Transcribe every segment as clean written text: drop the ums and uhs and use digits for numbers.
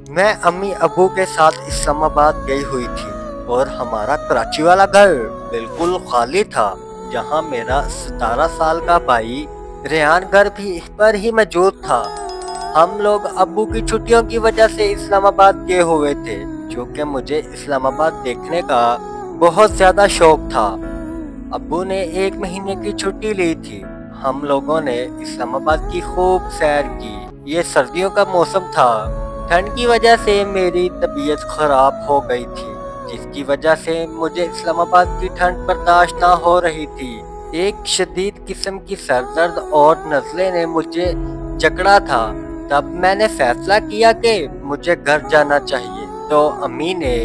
میں امی ابو کے ساتھ اسلام آباد گئی ہوئی تھی اور ہمارا کراچی والا گھر بالکل خالی تھا جہاں میرا 17 سال کا بھائی ریحان گھر بھی پر ہی موجود تھا۔ ہم لوگ ابو کی چھٹیوں کی وجہ سے اسلام آباد گئے ہوئے تھے کیونکہ مجھے اسلام آباد دیکھنے کا بہت زیادہ شوق تھا۔ ابو نے 1 مہینے کی چھٹی لی تھی۔ ہم لوگوں نے اسلام آباد کی خوب سیر کی۔ یہ سردیوں کا موسم تھا۔ ٹھنڈ کی وجہ سے میری طبیعت خراب ہو گئی تھی جس کی وجہ سے مجھے اسلام آباد کی ٹھنڈ برداشت نہ ہو رہی تھی۔ ایک شدید قسم کی سر درد اور نزلے نے مجھے جکڑا تھا۔ تب میں نے فیصلہ کیا کہ مجھے گھر جانا چاہیے، تو امی نے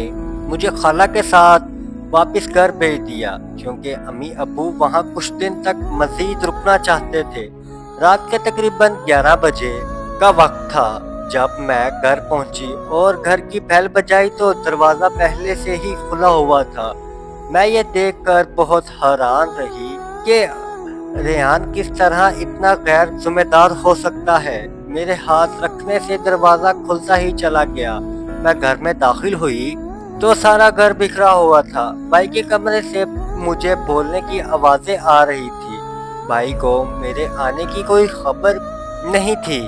مجھے خالہ کے ساتھ واپس گھر بھیج دیا کیونکہ امی ابو وہاں کچھ دن تک مزید رکنا چاہتے تھے۔ رات کے تقریباً 11 بجے کا وقت تھا جب میں گھر پہنچی اور گھر کی بیل بجائی تو دروازہ پہلے سے ہی کھلا ہوا تھا۔ میں یہ دیکھ کر بہت حیران رہی کہ ریحان کس طرح اتنا غیر ذمہ دار ہو سکتا ہے۔ میرے ہاتھ رکھنے سے دروازہ کھلتا ہی چلا گیا۔ میں گھر میں داخل ہوئی تو سارا گھر بکھرا ہوا تھا۔ بھائی کے کمرے سے مجھے بولنے کی آوازیں آ رہی تھی۔ بھائی کو میرے آنے کی کوئی خبر نہیں تھی۔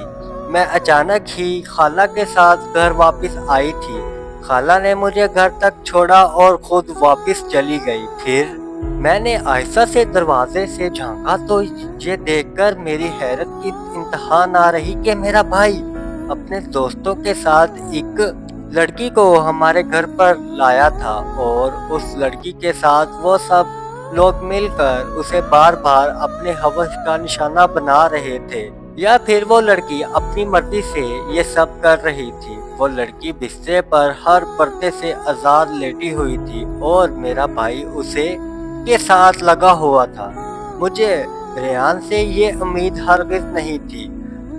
میں اچانک ہی خالہ کے ساتھ گھر واپس آئی تھی۔ خالہ نے مجھے گھر تک چھوڑا اور خود واپس چلی گئی۔ پھر میں نے آہستہ سے دروازے سے جھانکا تو یہ دیکھ کر میری حیرت کی انتہا نہ رہی کہ میرا بھائی اپنے دوستوں کے ساتھ ایک لڑکی کو ہمارے گھر پر لایا تھا اور اس لڑکی کے ساتھ وہ سب لوگ مل کر اسے بار بار اپنے ہوس کا نشانہ بنا رہے تھے، یا پھر وہ لڑکی اپنی مرضی سے یہ سب کر رہی تھی۔ وہ لڑکی بسترے پر ہر پردے سے آزاد لیٹی ہوئی تھی اور میرا بھائی اسے کے ساتھ لگا ہوا تھا۔ مجھے ریحان سے یہ امید ہرگز نہیں تھی۔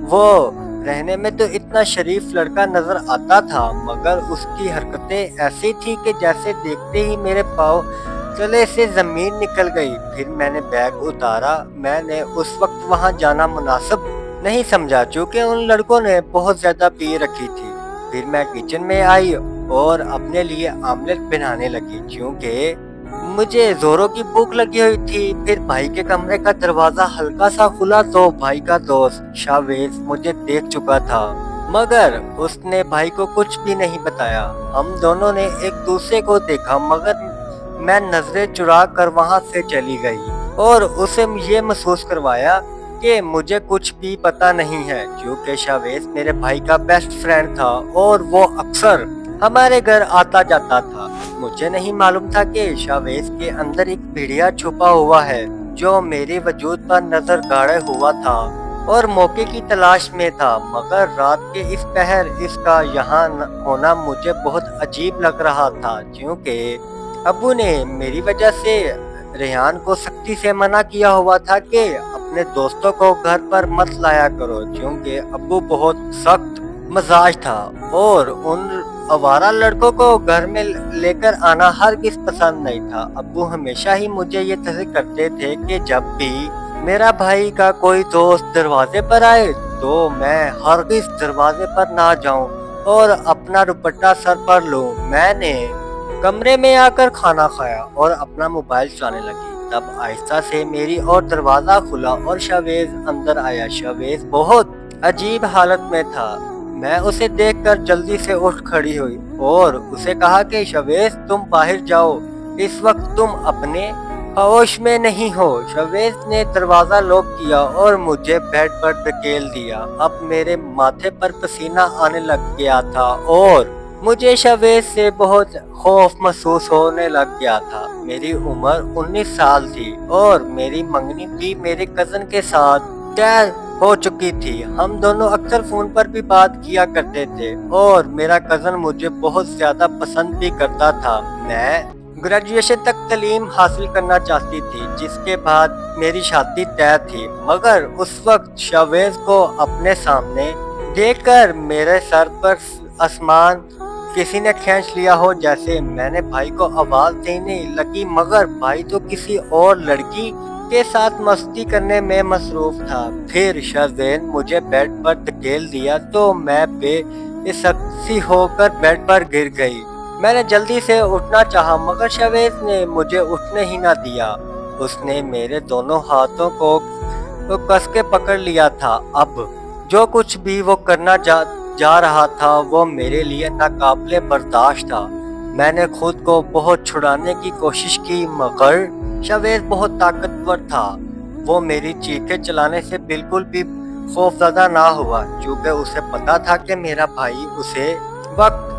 وہ رہنے میں تو اتنا شریف لڑکا نظر آتا تھا، مگر اس کی حرکتیں ایسی تھی کہ جیسے دیکھتے ہی میرے پاؤں تلے سے زمین نکل گئی۔ پھر میں نے بیگ اتارا۔ میں نے اس وقت وہاں جانا مناسب نہیں سمجھا چونکہ ان لڑکوں نے بہت زیادہ پی رکھی تھی۔ پھر میں کچن میں آئی اور اپنے لیے آملیٹ بنانے لگی کیونکہ مجھے زوروں کی بھوک لگی ہوئی تھی۔ پھر بھائی کے کمرے کا دروازہ ہلکا سا کھلا تو بھائی کا دوست شاویز مجھے دیکھ چکا تھا، مگر اس نے بھائی کو کچھ بھی نہیں بتایا۔ ہم دونوں نے ایک دوسرے کو دیکھا مگر میں نظریں چرا کر وہاں سے چلی گئی اور اسے یہ محسوس کروایا کہ مجھے کچھ بھی پتا نہیں ہے کیونکہ شاویز میرے بھائی کا بیسٹ فرینڈ تھا اور وہ اکثر ہمارے گھر آتا جاتا تھا۔ مجھے نہیں معلوم تھا کہ شاویز کے اندر ایک بھیڑیا چھپا ہوا ہے جو میرے وجود پر نظر گاڑے ہوا تھا اور موقع کی تلاش میں تھا، مگر رات کے اس پہر اس کا یہاں ہونا مجھے بہت عجیب لگ رہا تھا کیونکہ ابو نے میری وجہ سے ریحان کو سختی سے منع کیا ہوا تھا کہ اپنے دوستوں کو گھر پر مت لایا کرو کیونکہ ابو بہت سخت مزاج تھا اور ان آوارہ لڑکوں کو گھر میں لے کر آنا ہرگز پسند نہیں تھا۔ ابو ہمیشہ ہی مجھے یہ تحریک کرتے تھے کہ جب بھی میرا بھائی کا کوئی دوست دروازے پر آئے تو میں ہرگز دروازے پر نہ جاؤں اور اپنا دوپٹہ سر پر لوں۔ میں نے کمرے میں آ کر کھانا کھایا اور اپنا موبائل چلانے لگی۔ تب آہستہ سے میری اور دروازہ کھلا اور شاویز اندر آیا۔ شاویز بہت عجیب حالت میں تھا۔ میں اسے دیکھ کر جلدی سے اٹھ کھڑی ہوئی اور اسے کہا کہ شاویز تم باہر جاؤ، اس وقت تم اپنے ہوش میں نہیں ہو۔ شاویز نے دروازہ لاک کیا اور مجھے بیڈ پر دھکیل دیا۔ اب میرے ماتھے پر پسینہ آنے لگ گیا تھا اور مجھے شاویز سے بہت خوف محسوس ہونے لگ گیا تھا۔ میری عمر 19 سال تھی اور میری منگنی بھی میرے کزن کے ساتھ طے ہو چکی تھی۔ ہم دونوں اکثر فون پر بھی بات کیا کرتے تھے اور میرا کزن مجھے بہت زیادہ پسند بھی کرتا تھا۔ میں گریجویشن تک تعلیم حاصل کرنا چاہتی تھی جس کے بعد میری شادی طے تھی، مگر اس وقت شاویز کو اپنے سامنے دیکھ کر میرے سر پر آسمان کسی نے کھینچ لیا ہو جیسے۔ میں نے بھائی کو آواز دینے لگی مگر بھائی تو کسی اور لڑکی کے ساتھ مستی کرنے میں مصروف تھا۔ پھر شاویز مجھے بیڈ پر دھکیل دیا تو میں بے سی ہو کر بیڈ پر گر گئی۔ میں نے جلدی سے اٹھنا چاہا مگر شویز نے مجھے اٹھنے ہی نہ دیا۔ اس نے میرے دونوں ہاتھوں کو کس کے پکڑ لیا تھا۔ اب جو کچھ بھی وہ کرنا جا رہا تھا وہ میرے لیے ناقابل برداشت تھا۔ میں نے خود کو بہت چھڑانے کی کوشش کی مگر شویز بہت طاقتور تھا۔ وہ میری چیخیں چلانے سے بالکل بھی خوفزدہ نہ ہوا، چونکہ اسے پتا تھا کہ میرا بھائی اسے وقت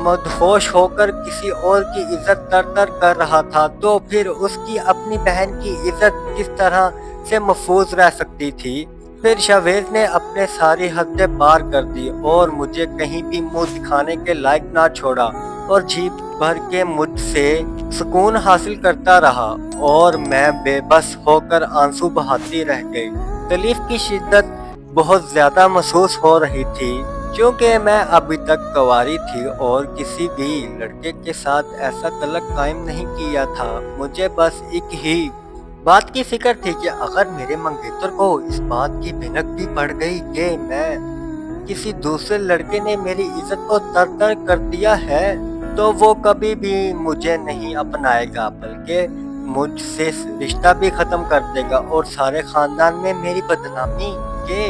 مدہوش ہو کر کسی اور کی عزت تر کر رہا تھا، تو پھر اس کی اپنی بہن کی عزت کس طرح سے محفوظ رہ سکتی تھی۔ پھر شویز نے اپنے ساری حدیں پار کر دی اور مجھے کہیں بھی منہ دکھانے کے لائق نہ چھوڑا اور جی بھر کے مجھ سے سکون حاصل کرتا رہا اور میں بے بس ہو کر آنسو بہاتی رہ گئی۔ تکلیف کی شدت بہت زیادہ محسوس ہو رہی تھی کیونکہ میں ابھی تک کنواری تھی اور کسی بھی لڑکے کے ساتھ ایسا تعلق قائم نہیں کیا تھا۔ مجھے بس ایک ہی بات کی فکر تھی کہ اگر میرے منگیتر کو اس بات کی بھنک بھی پڑ گئی کہ میں کسی دوسرے لڑکے نے میری عزت کو تر کر دیا ہے تو وہ کبھی بھی مجھے نہیں اپنائے گا بلکہ مجھ سے رشتہ بھی ختم کر دے گا اور سارے خاندان میں میری بدنامی کے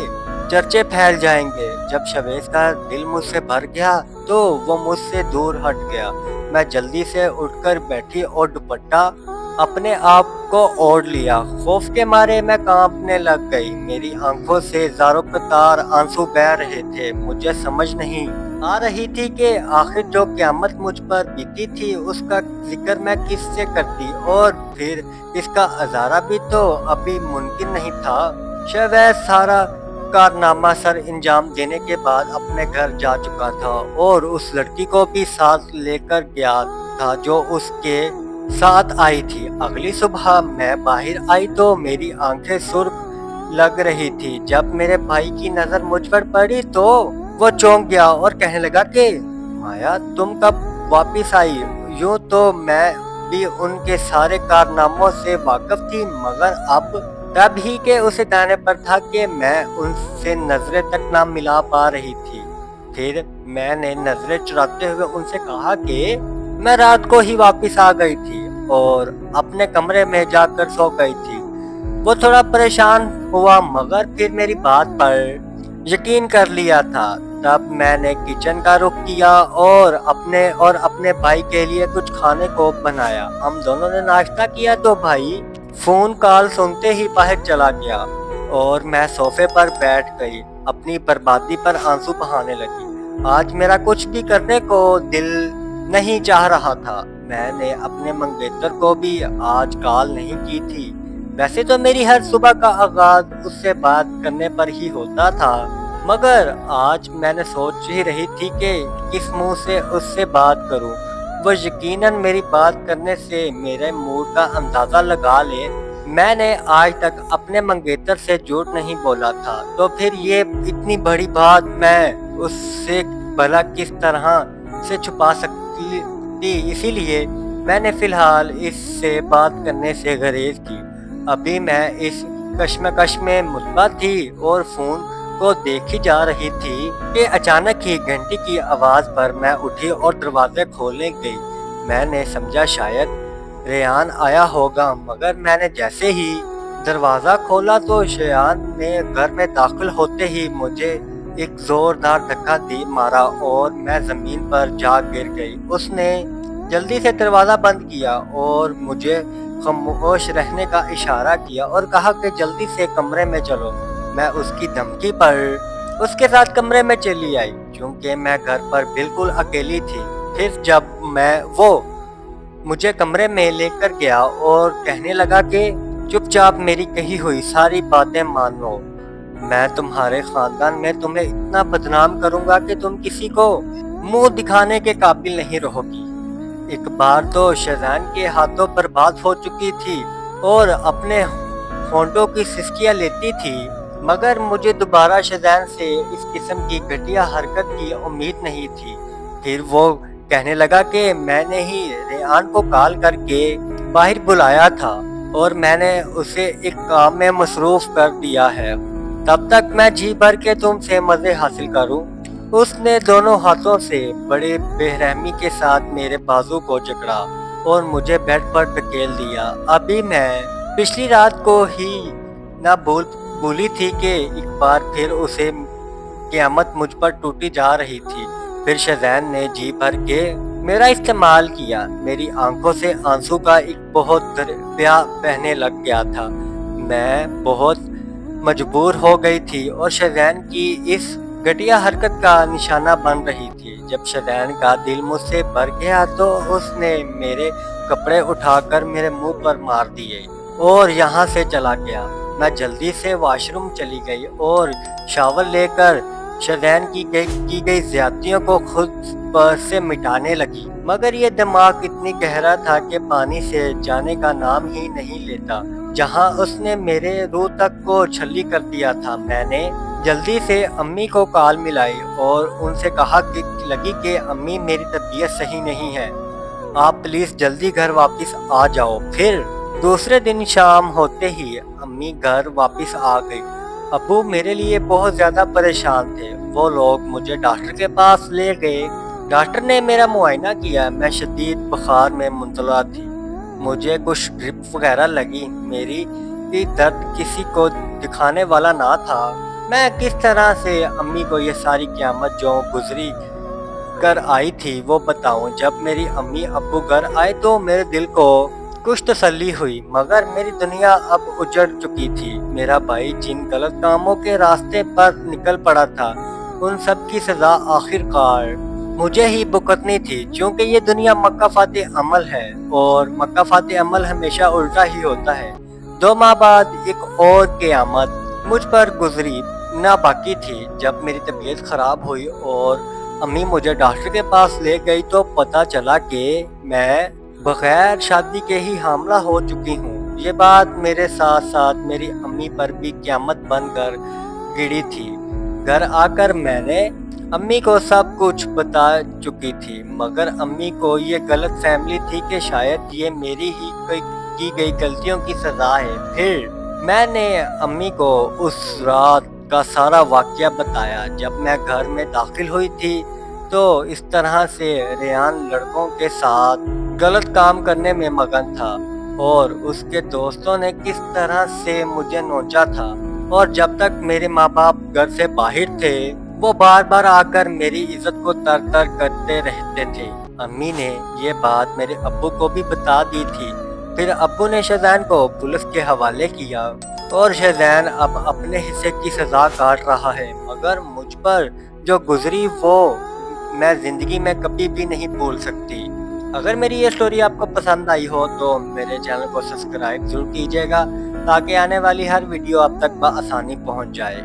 چرچے پھیل جائیں گے۔ جب شویز کا دل مجھ سے بھر گیا تو وہ مجھ سے دور ہٹ گیا۔ میں جلدی سے اٹھ کر بیٹھی اور دوپٹہ اپنے آپ کو اوڑھ لیا۔ خوف کے مارے میں کانپنے لگ گئی۔ میری آنکھوں سے زاروں قطار آنسو بہہ رہے تھے۔ مجھے سمجھ نہیں آ رہی تھی کہ آخر جو قیامت مجھ پر بیتی تھی اس کا ذکر میں کس سے کرتی اور پھر اس کا ازارہ بھی تو ابھی ممکن نہیں تھا۔ شویز سارا کارنامہ سر انجام دینے کے بعد اپنے گھر جا چکا تھا اور اس لڑکی کو بھی ساتھ لے کر گیا تھا جو اس کے ساتھ آئی تھی۔ اگلی صبح میں باہر آئی تو میری آنکھیں سرخ لگ رہی تھی۔ جب میرے بھائی کی نظر مجھ پر پڑی تو وہ چونک گیا اور کہنے لگا کہ مایا تم کب واپس آئی؟ یوں تو میں بھی ان کے سارے کارناموں سے واقف تھی مگر اب تب ہی کے اسے جانے پر تھا کہ میں ان سے نظریں تک نہ ملا پا رہی تھی۔ پھر میں نے نظریں چراتے ہوئے ان سے کہا کہ میں رات کو ہی واپس آ گئی تھی اور اپنے کمرے میں جا کر سو گئی تھی۔ وہ تھوڑا پریشان ہوا مگر پھر میری بات پر یقین کر لیا تھا۔ تب میں نے کچن کا رخ کیا اور اپنے بھائی کے لیے کچھ کھانے کو بنایا۔ ہم دونوں نے ناشتہ کیا تو بھائی فون کال سنتے ہی باہر چلا گیا اور میں صوفے پر بیٹھ گئی، اپنی بربادی پر آنسو بہانے لگی۔ آج میرا کچھ بھی کرنے کو دل نہیں چاہ رہا تھا۔ میں نے اپنے منگیتر کو بھی آج کال نہیں کی تھی۔ ویسے تو میری ہر صبح کا آغاز اس سے بات کرنے پر ہی ہوتا تھا مگر آج میں نے سوچ ہی رہی تھی کہ کس منہ سے اس سے بات کروں۔ وہ یقیناً میری بات کرنے سے میرے موڈ کا اندازہ لگا لے۔ میں نے آج تک اپنے منگیتر سے جھوٹ نہیں بولا تھا تو پھر یہ اتنی بڑی بات میں اس سے بھلا کس طرح سے چھپا سکتی تھی۔ اسی لیے میں نے فی الحال اس سے بات کرنے سے گریز کی۔ ابھی میں اس کشمکش میں ملبہ تھی اور فون کو دیکھی جا رہی تھی کہ اچانک ہی گھنٹی کی آواز پر میں اٹھی اور دروازے کھولنے گئی۔ میں نے سمجھا شاید ریان آیا ہوگا مگر میں نے جیسے ہی دروازہ کھولا تو ریان نے گھر میں داخل ہوتے ہی مجھے ایک زوردار دھکا مارا اور میں زمین پر جا گر گئی۔ اس نے جلدی سے دروازہ بند کیا اور مجھے خاموش رہنے کا اشارہ کیا اور کہا کہ جلدی سے کمرے میں چلو۔ میں اس کی دھمکی پر اس کے ساتھ کمرے میں چلی آئی کیونکہ میں گھر پر بالکل اکیلی تھی۔ پھر جب وہ مجھے کمرے میں لے کر گیا اور کہنے لگا کہ چپ چاپ میری کہی ہوئی ساری باتیں مانو، میں تمہارے خاندان میں تمہیں اتنا بدنام کروں گا کہ تم کسی کو منہ دکھانے کے قابل نہیں رہو گی۔ ایک بار تو شیزان کے ہاتھوں برباد ہو چکی تھی اور اپنے ہونٹوں کی سسکیاں لیتی تھی مگر مجھے دوبارہ شیزان سے اس قسم کی گھٹیا حرکت کی امید نہیں تھی۔ پھر وہ کہنے لگا کہ میں نے ہی ریان کو کال کر کے باہر بلایا تھا اور میں نے اسے ایک کام میں مصروف کر دیا ہے، تب تک میں جی بھر کے تم سے مزے حاصل کروں۔ اس نے دونوں ہاتھوں سے بڑے بےرحمی کے ساتھ میرے بازو کو جکڑا اور مجھے بیڈ پر دھکیل دیا۔ ابھی میں پچھلی رات کو ہی نہ بھولی تھی کہ ایک بار پھر اسے قیامت مجھ پر ٹوٹی جا رہی تھی۔ پھر شذین نے جی بھر کے میرا استعمال کیا۔ میری آنکھوں سے آنسو کا ایک بہت دریا بہنے لگ گیا تھا۔ میں بہت مجبور ہو گئی تھی اور شذین کی اس گھٹیا حرکت کا نشانہ بن رہی تھی۔ جب شذین کا دل مجھ سے بھر گیا تو اس نے میرے کپڑے اٹھا کر میرے منہ پر مار دیے اور یہاں سے چلا گیا۔ میں جلدی سے واش روم چلی گئی اور شاور لے کر شذین کی گئی زیادتیوں کو خود پر سے مٹانے لگی، مگر یہ دماغ اتنی گہرا تھا کہ پانی سے جانے کا نام ہی نہیں لیتا۔ جہاں اس نے میرے روح تک کو چھلی کر دیا تھا، میں نے جلدی سے امی کو کال ملائی اور ان سے کہا کہ امی میری طبیعت صحیح نہیں ہے، آپ پلیز جلدی گھر واپس آ جاؤ۔ پھر دوسرے دن شام ہوتے ہی امی گھر واپس آ گئی۔ ابو میرے لیے بہت زیادہ پریشان تھے۔ وہ لوگ مجھے ڈاکٹر کے پاس لے گئے۔ ڈاکٹر نے میرا معائنہ کیا۔ میں شدید بخار میں مبتلا تھی، مجھے کچھ ڈرپ وغیرہ لگی۔ میری درد کسی کو دکھانے والا نہ تھا۔ میں کس طرح سے امی کو یہ ساری قیامت جو گزری کر آئی تھی وہ بتاؤں۔ جب میری امی ابو گھر آئے تو میرے دل کو کچھ تسلی ہوئی، مگر میری دنیا اب اجڑ چکی تھی۔ میرا بھائی جن غلط کاموں کے راستے پر نکل پڑا تھا، ان سب کی سزا آخر کار مجھے ہی بھگتنی تھی، چونکہ یہ دنیا مکافات عمل ہے اور مکافات عمل ہمیشہ الٹا ہی ہوتا ہے۔ 2 ماہ بعد ایک اور قیامت مجھ پر گزری نہ باقی تھی۔ جب میری طبیعت خراب ہوئی اور امی مجھے ڈاکٹر کے پاس لے گئی تو پتہ چلا کہ میں بغیر شادی کے ہی حاملہ ہو چکی ہوں۔ یہ بات میرے ساتھ ساتھ میری امی پر بھی قیامت بن کر گری تھی۔ گھر آ کر میں نے امی کو سب کچھ بتا چکی تھی، مگر امی کو یہ غلط فہمی تھی کہ شاید یہ میری ہی کی گئی غلطیوں کی سزا ہے۔ پھر میں نے امی کو اس رات کا سارا واقعہ بتایا۔ جب میں گھر میں داخل ہوئی تھی تو اس طرح سے ریان لڑکوں کے ساتھ غلط کام کرنے میں مگن تھا اور اس کے دوستوں نے کس طرح سے مجھے نوچا تھا، اور جب تک میرے ماں باپ گھر سے باہر تھے وہ بار بار آ کر میری عزت کو تر تر کرتے رہتے تھے۔ امی نے یہ بات میرے ابو کو بھی بتا دی تھی۔ پھر ابو نے شذین کو پولیس کے حوالے کیا اور شذین اب اپنے حصے کی سزا کاٹ رہا ہے، مگر مجھ پر جو گزری وہ میں زندگی میں کبھی بھی نہیں بھول سکتی۔ اگر میری یہ سٹوری آپ کو پسند آئی ہو تو میرے چینل کو سبسکرائب ضرور کیجیے گا تاکہ آنے والی ہر ویڈیو آپ تک بآسانی پہنچ جائے۔